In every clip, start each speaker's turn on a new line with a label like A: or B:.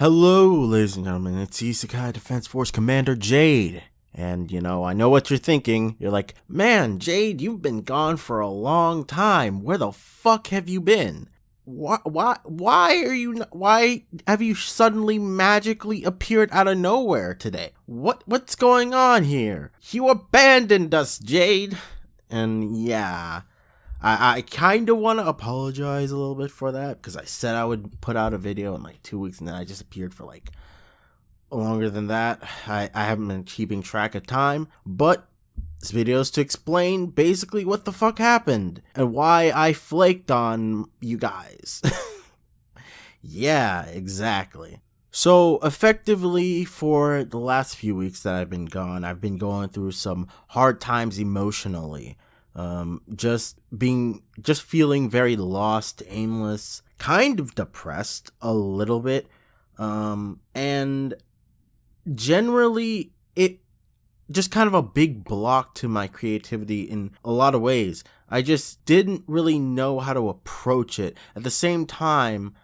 A: Hello, ladies and gentlemen, it's Isekai Defense Force Commander Jade. And, I know what you're thinking. You're like, man, Jade, you've been gone for a long time. Where the fuck have you been? Why have you suddenly magically appeared out of nowhere today? What's going on here? You abandoned us, Jade. And yeah, I kind of want to apologize a little bit for that because I said I would put out a video in like 2 weeks and then I just appeared for like longer than that. I haven't been keeping track of time, but this video is to explain basically what the fuck happened and why I flaked on you guys. Yeah, exactly. So effectively for the last few weeks that I've been gone, I've been going through some hard times emotionally. Just feeling very lost, aimless, kind of depressed a little bit. And generally it just kind of a big block to my creativity in a lot of ways. I just didn't really know how to approach it. At the same time,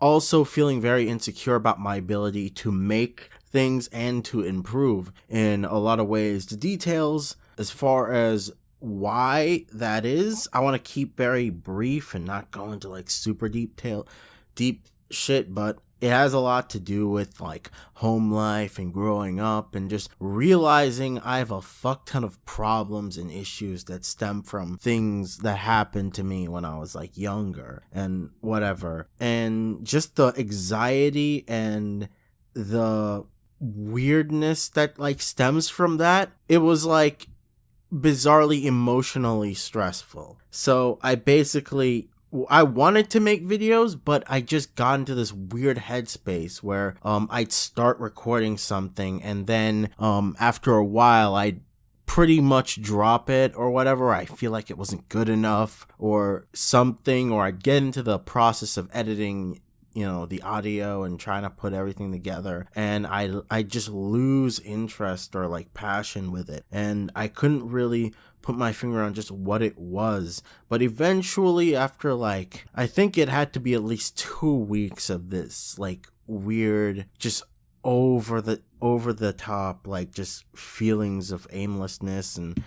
A: also feeling very insecure about my ability to make things and to improve in a lot of ways. The details as far as why that is, I want to keep very brief and not go into like super deep shit, but it has a lot to do with like home life and growing up and just realizing I have a fuck ton of problems and issues that stem from things that happened to me when I was like younger and whatever. And just the anxiety and the weirdness that like stems from that. It was like bizarrely emotionally stressful. So I wanted to make videos, but I just got into this weird headspace where I'd start recording something and then after a while I'd pretty much drop it or whatever. I feel like it wasn't good enough or something, or I'd get into the process of editing the audio and trying to put everything together, and I just lose interest or like passion with it, and I couldn't really put my finger on just what it was. But eventually, after like I think it had to be at least 2 weeks of this like weird, just over the top, like just feelings of aimlessness and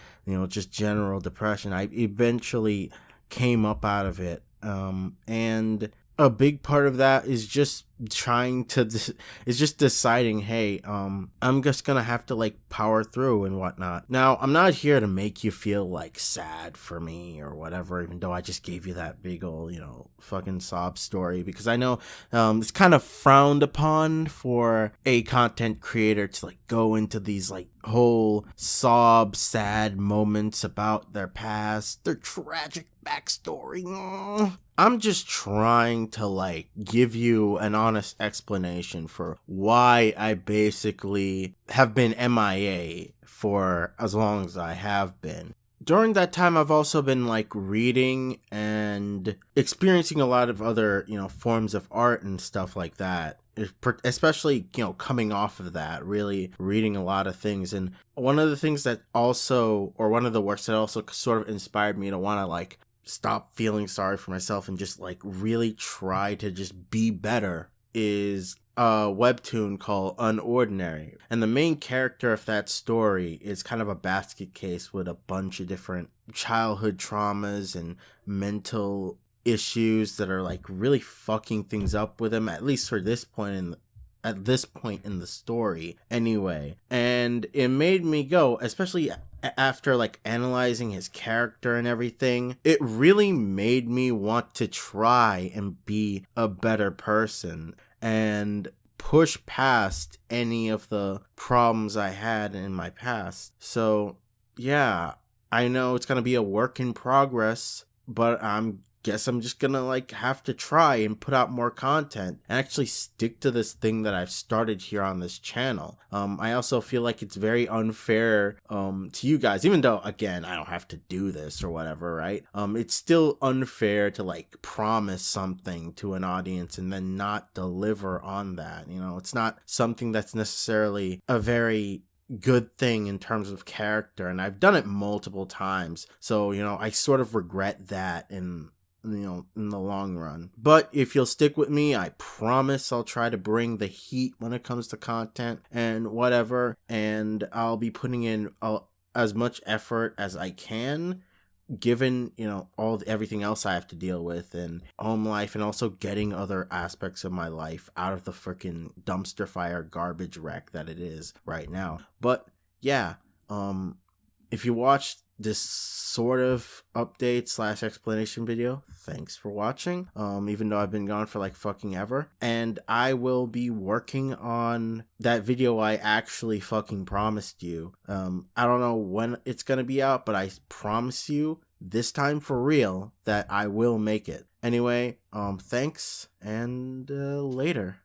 A: just general depression, I eventually came up out of it. And a big part of that is just deciding, hey, I'm just gonna have to like power through and whatnot. Now, I'm not here to make you feel like sad for me or whatever, even though I just gave you that big old, fucking sob story, because I know it's kind of frowned upon for a content creator to like go into these like whole sob sad moments about their past, their tragic backstory. I'm just trying to like give you an honest explanation for why I basically have been MIA for as long as I have been. During that time, I've also been like reading and experiencing a lot of other, forms of art and stuff like that. Especially, coming off of that, really reading a lot of things. And one of the things that also, or one of the works that also sort of inspired me to want to like stop feeling sorry for myself and just like really try to just be better is a webtoon called Unordinary. And the main character of that story is kind of a basket case with a bunch of different childhood traumas and mental issues that are like really fucking things up with him, at least at this point in the story anyway. And it made me go, especially after like analyzing his character and everything, it really made me want to try and be a better person and push past any of the problems I had in my past. So yeah, I know it's gonna be a work in progress, but guess I'm just gonna like have to try and put out more content and actually stick to this thing that I've started here on this channel. I also feel like it's very unfair to you guys, even though again I don't have to do this or whatever, right? It's still unfair to like promise something to an audience and then not deliver on that. It's not something that's necessarily a very good thing in terms of character, and I've done it multiple times, so I sort of regret that in in the long run. But if you'll stick with me, I promise I'll try to bring the heat when it comes to content and whatever. And I'll be putting in as much effort as I can, given everything else I have to deal with and home life, and also getting other aspects of my life out of the freaking dumpster fire garbage wreck that it is right now. But yeah, if you watched this sort of update / explanation video, thanks for watching, even though I've been gone for like fucking ever. And I will be working on that video I actually fucking promised you. I don't know when it's gonna be out, but I promise you this time for real that I will make it. Anyway, thanks, and later.